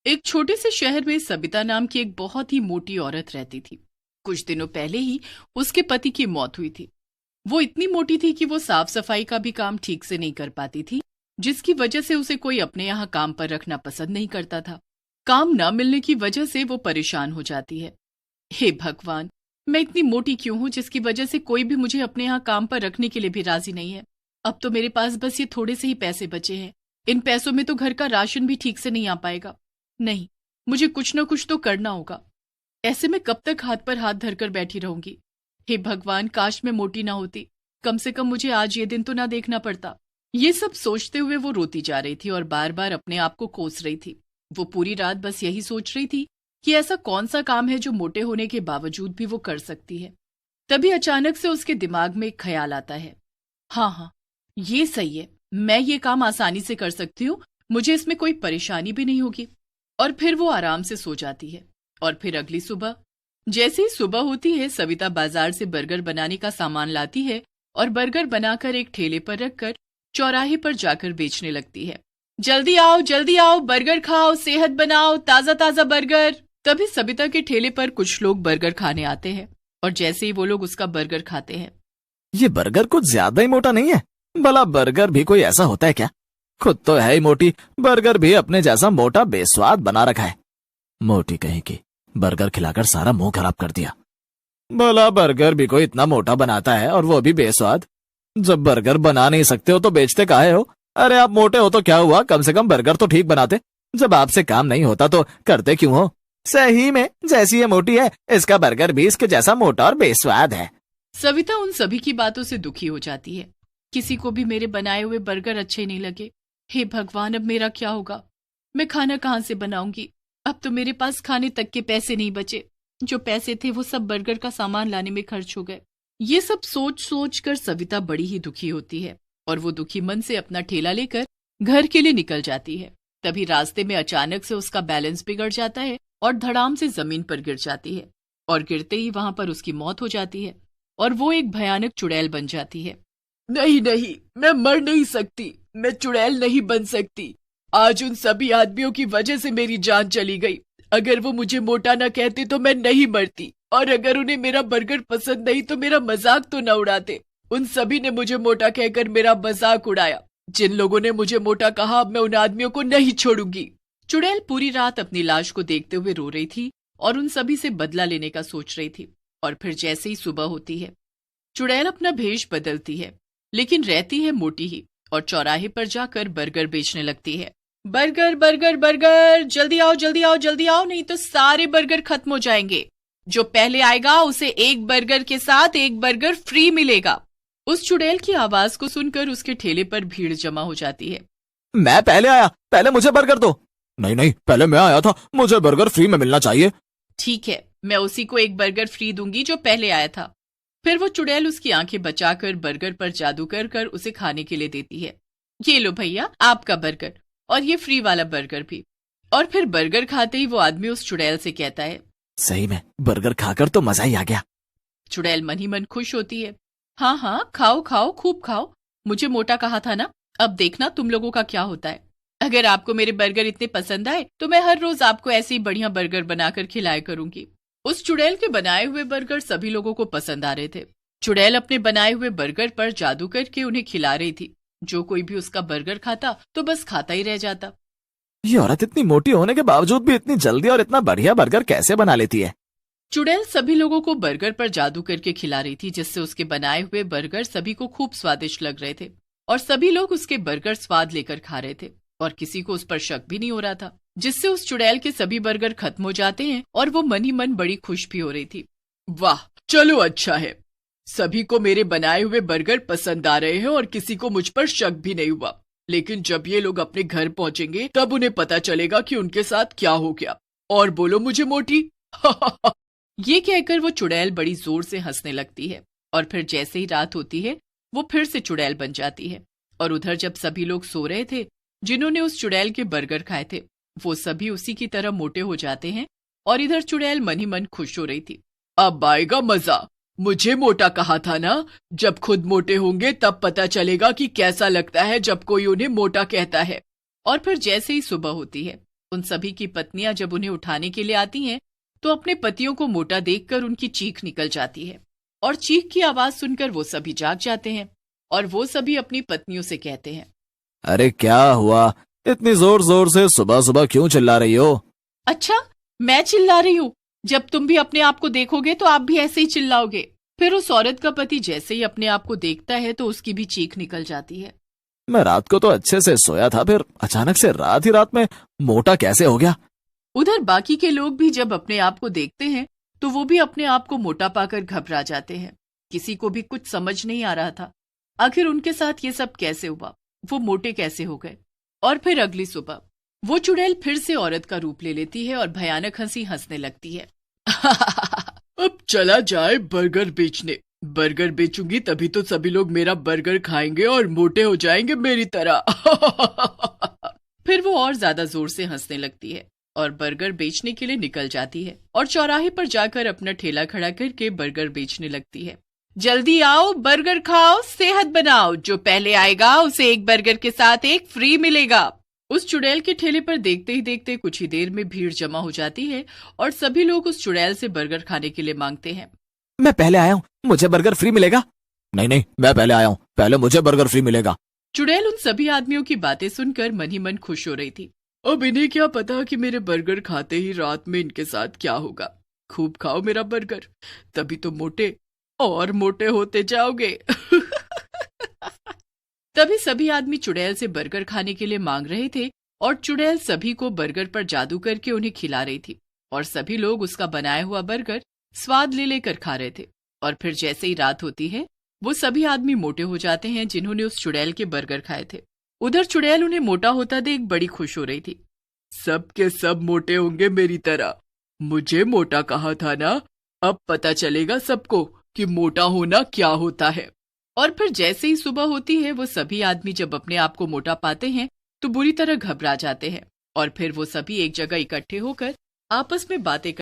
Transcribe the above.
एक छोटे से शहर में सबिता नाम की एक बहुत ही मोटी औरत रहती थी। कुछ दिनों पहले ही उसके पति की मौत हुई थी। वो इतनी मोटी थी कि वो साफ सफाई का भी काम ठीक से नहीं कर पाती थी, जिसकी वजह से उसे कोई अपने यहाँ काम पर रखना पसंद नहीं करता था। काम न मिलने की वजह से वो परेशान हो जाती है। हे भगवान, मैं इतनी मोटी क्यों हूँ जिसकी वजह से कोई भी मुझे अपने यहाँ काम पर रखने के लिए भी राजी नहीं है। अब तो मेरे पास बस ये थोड़े से ही पैसे बचे हैं। इन पैसों में तो घर का राशन भी ठीक से नहीं आ पाएगा। नहीं, मुझे कुछ न कुछ तो करना होगा। ऐसे में कब तक हाथ पर हाथ धरकर बैठी रहूंगी। हे भगवान, काश मैं मोटी ना होती। कम से कम मुझे आज ये दिन तो ना देखना पड़ता। ये सब सोचते हुए वो रोती जा रही थी और बार बार अपने आप को कोस रही थी। वो पूरी रात बस यही सोच रही थी कि ऐसा कौन सा काम है जो मोटे होने के बावजूद भी वो कर सकती है। तभी अचानक से उसके दिमाग में एक ख्याल आता है। हाँ, ये सही है, मैं ये काम आसानी से कर सकती हूँ, मुझे इसमें कोई परेशानी भी नहीं होगी। और फिर वो आराम से सो जाती है। और फिर अगली सुबह जैसे ही सुबह होती है, सविता बाजार से बर्गर बनाने का सामान लाती है और बर्गर बनाकर एक ठेले पर रखकर चौराहे पर जाकर बेचने लगती है। जल्दी आओ, बर्गर खाओ, सेहत बनाओ, ताजा ताजा बर्गर। तभी सविता के ठेले पर कुछ लोग बर्गर खाने आते हैं और जैसे ही वो लोग उसका बर्गर खाते हैं, ये बर्गर कुछ ज्यादा ही मोटा नहीं है? भला बर्गर भी कोई ऐसा होता है क्या? खुद तो है ही मोटी, बर्गर भी अपने जैसा मोटा बेस्वाद बना रखा है। मोटी कहीं की, बर्गर खिलाकर सारा मुंह खराब कर दिया। भला बर्गर भी कोई इतना मोटा बनाता है और वो भी बेस्वाद? जब बर्गर बना नहीं सकते हो तो बेचते काहे हो? अरे आप मोटे हो तो क्या हुआ, कम से कम बर्गर तो ठीक बनाते। जब आपसे काम नहीं होता तो करते क्यों हो? सही में जैसी ये मोटी है, इसका बर्गर भी इसके जैसा मोटा और बेस्वाद है। सविता उन सभी की बातों से दुखी हो जाती है। किसी को भी मेरे बनाए हुए बर्गर अच्छे नहीं लगे। हे भगवान, अब मेरा क्या होगा? मैं खाना कहाँ से बनाऊंगी? अब तो मेरे पास खाने तक के पैसे नहीं बचे। जो पैसे थे वो सब बर्गर का सामान लाने में खर्च हो गए। ये सब सोच सोच कर सविता बड़ी ही दुखी होती है और वो दुखी मन से अपना ठेला लेकर घर के लिए निकल जाती है। तभी रास्ते में अचानक से उसका बैलेंस बिगड़ जाता है और धड़ाम से जमीन पर गिर जाती है और गिरते ही वहां पर उसकी मौत हो जाती है और वो एक भयानक चुड़ैल बन जाती है। नहीं, मैं मर नहीं सकती, मैं चुड़ैल नहीं बन सकती। आज उन सभी आदमियों की वजह से मेरी जान चली गई। अगर वो मुझे मोटा ना कहते तो मैं नहीं मरती, और अगर उन्हें मेरा बर्गर पसंद नहीं तो मेरा मजाक तो न उड़ाते। उन सभी ने मुझे मोटा कहकर मेरा मजाक उड़ाया। जिन लोगों ने मुझे मोटा कहा, अब मैं उन आदमियों को नहीं छोड़ूंगी। चुड़ैल पूरी रात अपनी लाश को देखते हुए रो रही थी और उन सभी से बदला लेने का सोच रही थी। और फिर जैसे ही सुबह होती है, चुड़ैल अपना भेष बदलती है, लेकिन रहती है मोटी ही, और चौराहे पर जाकर बर्गर बेचने लगती है। बर्गर बर्गर बर्गर, जल्दी आओ, नहीं तो सारे बर्गर खत्म हो जाएंगे। जो पहले आएगा उसे एक बर्गर के साथ एक बर्गर फ्री मिलेगा। उस चुड़ैल की आवाज को सुनकर उसके ठेले पर भीड़ जमा हो जाती है। मैं पहले आया, पहले मुझे बर्गर दो। नहीं, पहले मैं आया था, मुझे बर्गर फ्री में मिलना चाहिए। ठीक है, मैं उसी को एक बर्गर फ्री दूंगी जो पहले आया था। फिर वो चुड़ैल उसकी आंखें बचाकर बर्गर पर जादू कर कर उसे खाने के लिए देती है। ये लो भैया, आपका बर्गर, और ये फ्री वाला बर्गर भी। और फिर बर्गर खाते ही वो आदमी उस चुड़ैल से कहता है, सही में बर्गर खाकर तो मजा ही आ गया। चुड़ैल मन ही मन खुश होती है। हाँ, खाओ, खूब खाओ। मुझे मोटा कहा था ना, अब देखना तुम लोगों का क्या होता है। अगर आपको मेरे बर्गर इतने पसंद आए तो मैं हर रोज आपको ऐसे ही बढ़िया बर्गर बनाकर खिलाया करूंगी। उस चुड़ैल के बनाए हुए बर्गर सभी लोगों को पसंद आ रहे थे। चुड़ैल अपने बनाए हुए बर्गर पर जादू करके उन्हें खिला रही थी। जो कोई भी उसका बर्गर खाता तो बस खाता ही रह जाता। ये औरत इतनी मोटी होने के बावजूद भी इतनी जल्दी और इतना बढ़िया बर्गर कैसे बना लेती है? चुड़ैल सभी लोगों को बर्गर पर जादू करके खिला रही थी, जिससे उसके बनाए हुए बर्गर सभी को खूब स्वादिष्ट लग रहे थे और सभी लोग उसके बर्गर स्वाद लेकर खा रहे थे और किसी को उस पर शक भी नहीं हो रहा था, जिससे उस चुड़ैल के सभी बर्गर खत्म हो जाते हैं और वो मन ही मन बड़ी खुश भी हो रही थी। वाह, चलो अच्छा है, सभी को मेरे बनाए हुए बर्गर पसंद आ रहे हैं और किसी को मुझ पर शक भी नहीं हुआ। लेकिन जब ये लोग अपने घर पहुंचेंगे तब उन्हें पता चलेगा कि उनके साथ क्या हो गया। और बोलो मुझे मोटी। ये कहकर वो चुड़ैल बड़ी जोर से हंसने लगती है और फिर जैसे ही रात होती है वो फिर से चुड़ैल बन जाती है। और उधर जब सभी लोग सो रहे थे जिन्होंने उस चुड़ैल के बर्गर खाए थे, वो सभी उसी की तरह मोटे हो जाते हैं और इधर चुड़ैल मन ही मन खुश हो रही थी। अब आएगा मजा, मुझे मोटा कहा था ना, जब खुद मोटे होंगे तब पता चलेगा कि कैसा लगता है जब कोई उन्हें मोटा कहता है। और फिर जैसे ही सुबह होती है उन सभी की पत्नियां जब उन्हें उठाने के लिए आती हैं तो अपने पतियों को मोटा देखकर उनकी चीख निकल जाती है और चीख की आवाज सुनकर वो सभी जाग जाते हैं और वो सभी अपनी पत्नियों से कहते हैं, अरे क्या हुआ, इतनी जोर जोर से सुबह सुबह क्यों चिल्ला रही हो? अच्छा, मैं चिल्ला रही हूँ? जब तुम भी अपने आप को देखोगे तो आप भी ऐसे ही चिल्लाओगे। फिर उस औरत का पति जैसे ही अपने आप को देखता है तो उसकी भी चीख निकल जाती है। मैं रात को तो अच्छे से सोया था, फिर अचानक से रात ही रात में मोटा कैसे हो गया? उधर बाकी के लोग भी जब अपने आप को देखते हैं तो वो भी अपने आप को मोटा पाकर घबरा जाते हैं। किसी को भी कुछ समझ नहीं आ रहा था आखिर उनके साथ ये सब कैसे हुआ, वो मोटे कैसे हो गए। और फिर अगली सुबह वो चुड़ैल फिर से औरत का रूप ले लेती है और भयानक हंसी हंसने लगती है। अब चला जाए बर्गर बेचने। बर्गर बेचूंगी तभी तो सभी लोग मेरा बर्गर खाएंगे और मोटे हो जाएंगे मेरी तरह। फिर वो और ज्यादा जोर से हंसने लगती है और बर्गर बेचने के लिए निकल जाती है और चौराहे पर जाकर अपना ठेला खड़ा करके बर्गर बेचने लगती है। जल्दी आओ, बर्गर खाओ, सेहत बनाओ, जो पहले आएगा उसे एक बर्गर के साथ एक फ्री मिलेगा। उस चुड़ैल के ठेले पर देखते ही देखते कुछ ही देर में भीड़ जमा हो जाती है और सभी लोग उस चुड़ैल से बर्गर खाने के लिए मांगते हैं। मैं पहले आया हूँ, मुझे बर्गर फ्री मिलेगा। नहीं नहीं, मैं पहले आया हूँ, पहले मुझे बर्गर फ्री मिलेगा। चुड़ैल उन सभी आदमियों की बातें सुनकर मन ही मन खुश हो रही थी। अब इन्हें क्या पता कि मेरे बर्गर खाते ही रात में इनके साथ क्या होगा। खूब खाओ मेरा बर्गर, तभी तो मोटे और मोटे होते जाओगे। तभी सभी आदमी चुड़ैल से बर्गर खाने के लिए मांग रहे थे और चुड़ैल सभी को बर्गर पर जादू करके उन्हें खिला रही थी और सभी लोग उसका बनाया हुआ बर्गर स्वाद ले लेकर खा रहे थे। और फिर जैसे ही रात होती है वो सभी आदमी मोटे हो जाते हैं जिन्होंने उस चुड़ैल के बर्गर खाए थे। उधर चुड़ैल उन्हें मोटा होता देख बड़ी खुश हो रही थी। सब के सब मोटे होंगे मेरी तरह, मुझे मोटा कहा था ना, अब पता चलेगा सबको कि मोटा होना क्या होता है। और फिर जैसे ही सुबह होती है वो सभी आदमी जब अपने आप को मोटा पाते हैं तो बुरी तरह घबरा जाते हैं और फिर वो सभी एक जगह इकट्ठे होकर आपस में बातें